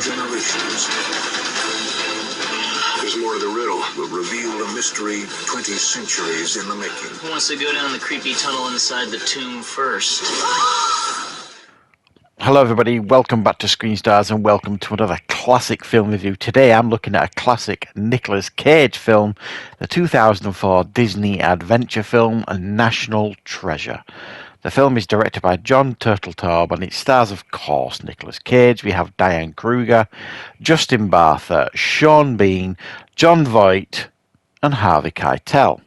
generations. There's more to the riddle. We'll reveal a mystery 20 centuries in the making. Who wants to go down the creepy tunnel inside the tomb first? Hello everybody, welcome back to Screenstars and welcome to another classic film review. Today I'm looking at a classic Nicolas Cage film, the 2004 Disney adventure film, National Treasure. The film is directed by John Turteltaub and it stars, of course, Nicolas Cage. We have Diane Kruger, Justin Bartha, Sean Bean, Jon Voight and Harvey Keitel.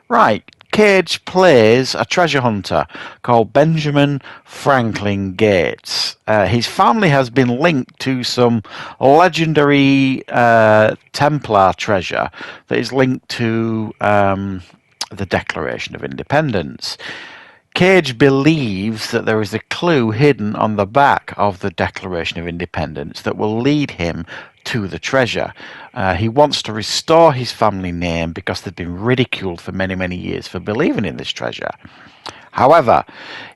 Right. Cage plays a treasure hunter called Benjamin Franklin Gates. His family has been linked to some legendary Templar treasure that is linked to the Declaration of Independence. Cage believes that there is a clue hidden on the back of the Declaration of Independence that will lead him to the treasure. He wants to restore his family name because they've been ridiculed for many, many years for believing in this treasure. However,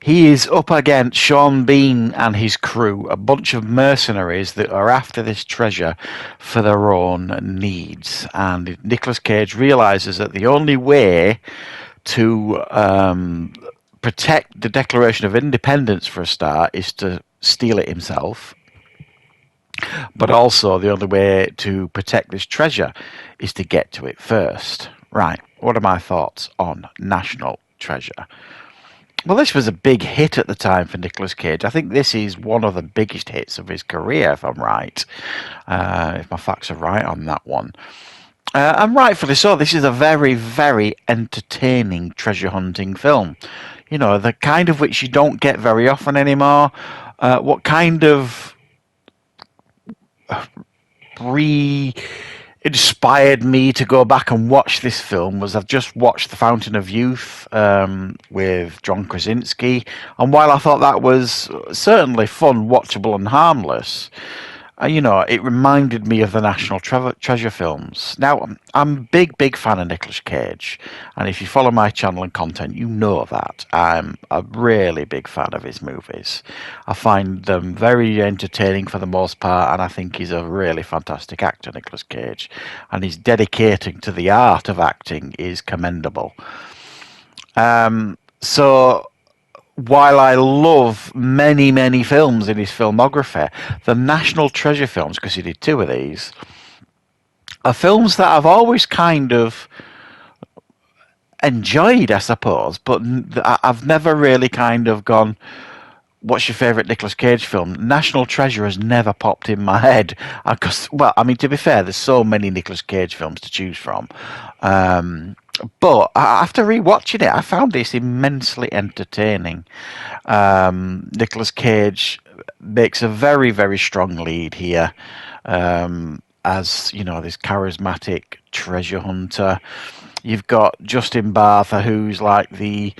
he is up against Sean Bean and his crew, a bunch of mercenaries that are after this treasure for their own needs. And Nicolas Cage realizes that the only way to protect the Declaration of Independence, for a start, is to steal it himself. But also the only way to protect this treasure is to get to it first. Right, what are my thoughts on National Treasure? Well, this was a big hit at the time for Nicolas Cage. I think this is one of the biggest hits of his career, if I'm right. If my facts are right on that one. And rightfully so. This is a very, very entertaining treasure hunting film. You know, the kind of which you don't get very often anymore. What kind of re-inspired me to go back and watch this film was I've just watched The Fountain of Youth with John Krasinski, and while I thought that was certainly fun, watchable and harmless, you know, it reminded me of the National Treasure films. Now, I'm a big fan of Nicolas Cage, and if you follow my channel and content, you know that. I'm a really big fan of his movies. I find them very entertaining for the most part, and I think he's a really fantastic actor, Nicolas Cage, and his dedicating to the art of acting is commendable. So while I love many, many films in his filmography, the National Treasure films, because he did two of these, are films that I've always kind of enjoyed, I suppose, but I've never really kind of gone, what's your favourite Nicolas Cage film? National Treasure has never popped in my head. Because, well, I mean, to be fair, there's so many Nicolas Cage films to choose from. But after rewatching it, I found this immensely entertaining. Nicolas Cage makes a very, very strong lead here, as, you know, this charismatic treasure hunter. You've got Justin Bartha, who's like the...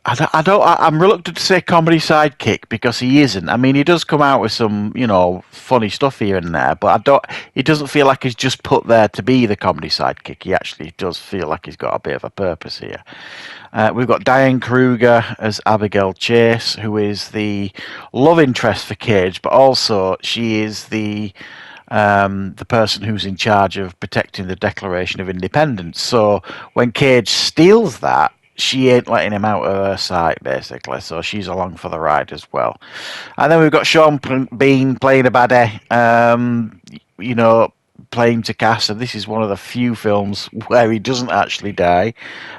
I'm reluctant to say comedy sidekick because he isn't. I mean, he does come out with some, you know, funny stuff here and there, but he doesn't feel like he's just put there to be the comedy sidekick. He actually does feel like he's got a bit of a purpose here. We've got Diane Kruger as Abigail Chase, who is the love interest for Cage, but also she is the person who's in charge of protecting the Declaration of Independence. So when Cage steals that, she ain't letting him out of her sight, basically, so she's along for the ride as well. And then we've got Sean Bean playing a baddie, you know, playing to cast, and this is one of the few films where he doesn't actually die.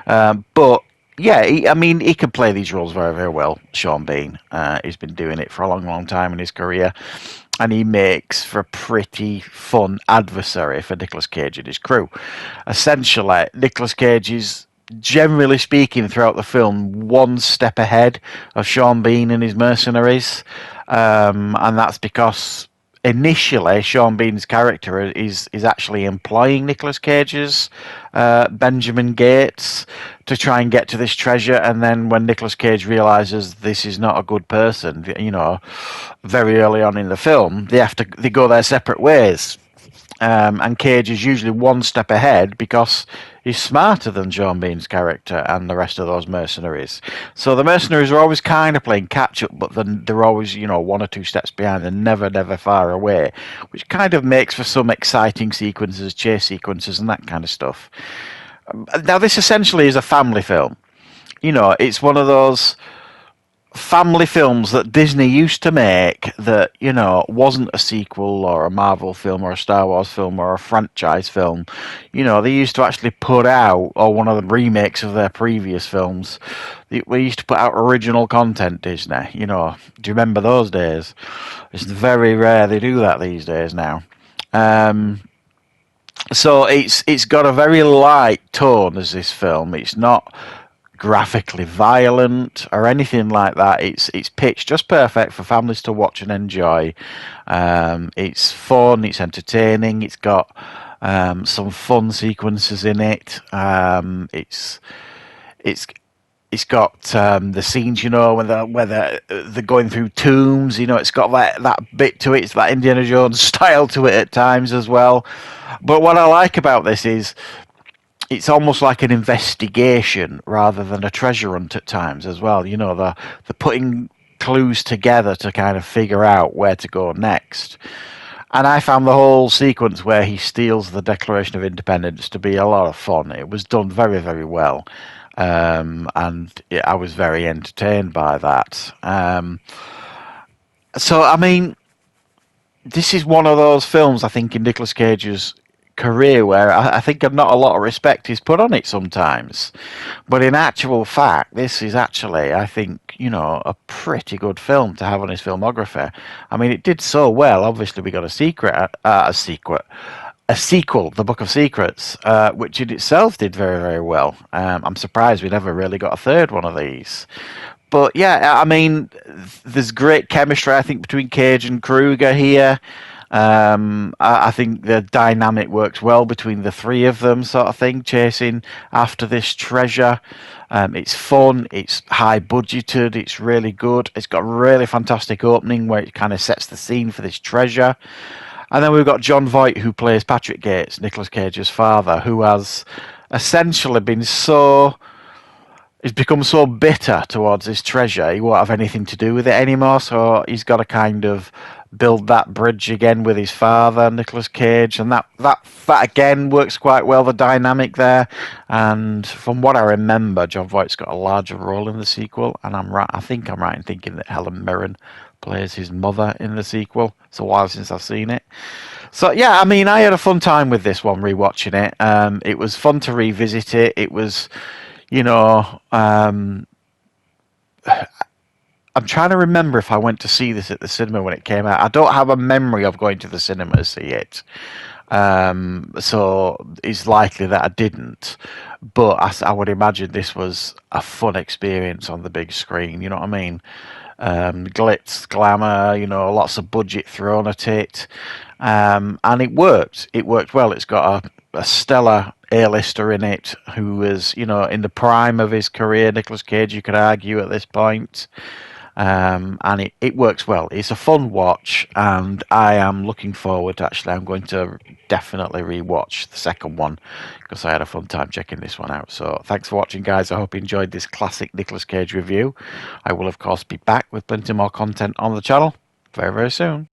But, yeah, he can play these roles very, very well, Sean Bean. He's been doing it for a long, long time in his career, and he makes for a pretty fun adversary for Nicolas Cage and his crew. Essentially, Nicolas Cage is, generally speaking, throughout the film, one step ahead of Sean Bean and his mercenaries, and that's because initially Sean Bean's character is actually employing Nicolas Cage's Benjamin Gates to try and get to this treasure, and then when Nicolas Cage realizes this is not a good person, you know, very early on in the film, they go their separate ways. And Cage is usually one step ahead because he's smarter than Sean Bean's character and the rest of those mercenaries. So the mercenaries are always kind of playing catch up, but then they're always, one or two steps behind and never far away, which kind of makes for some exciting sequences, chase sequences, and that kind of stuff. Now, this essentially is a family film. It's one of those family films that Disney used to make that, wasn't a sequel or a Marvel film or a Star Wars film or a franchise film. They used to actually put out, or one of the remakes of their previous films, we used to put out original content, Disney. Do you remember those days? It's very rare they do that these days now. So it's got a very light tone as this film. It's not graphically violent or anything like that. It's pitched just perfect for families to watch and enjoy. It's fun, it's entertaining, it's got some fun sequences in it. It's got the scenes, where they're going through tombs. It's got that bit to it. It's that Indiana Jones style to it at times as well. But what I like about this is it's almost like an investigation rather than a treasure hunt at times as well. They're putting clues together to kind of figure out where to go next. And I found the whole sequence where he steals the Declaration of Independence to be a lot of fun. It was done very, very well. And I was very entertained by that. So, I mean, this is one of those films, I think, in Nicolas Cage's career where I think not a lot of respect is put on it sometimes. But in actual fact, this is actually, I think, a pretty good film to have on his filmography. I mean, it did so well. Obviously, we got a sequel, The Book of Secrets, which in itself did very, very well. I'm surprised we never really got a third one of these. But yeah, I mean, there's great chemistry, I think, between Cage and Kruger here. I think the dynamic works well between the three of them, sort of thing, chasing after this treasure. It's fun, it's high budgeted, it's really good. It's got a really fantastic opening where it kind of sets the scene for this treasure. And then we've got John Voight, who plays Patrick Gates, Nicolas Cage's father, who has essentially he's become so bitter towards his treasure, he won't have anything to do with it anymore, so he's got to kind of build that bridge again with his father, Nicolas Cage, and that again works quite well, the dynamic there. And from what I remember, John Voight's got a larger role in the sequel, and I think I'm right in thinking that Helen Mirren plays his mother in the sequel. It's a while since I've seen it. So yeah, I mean, I had a fun time with this one, rewatching it. It was fun to revisit it. It was, I'm trying to remember if I went to see this at the cinema when it came out. I don't have a memory of going to the cinema to see it. So it's likely that I didn't. But I would imagine this was a fun experience on the big screen. You know what I mean? Glitz, glamour, lots of budget thrown at it. And it worked. It worked well. It's got a stellar A-lister in it who is, in the prime of his career, Nicolas Cage, you could argue at this point. And it works well. It's a fun watch, and I am looking forward to I'm going to definitely rewatch the second one because I had a fun time checking this one out. So thanks for watching, guys. I hope you enjoyed this classic Nicolas Cage review. I will, of course, be back with plenty more content on the channel very, very soon.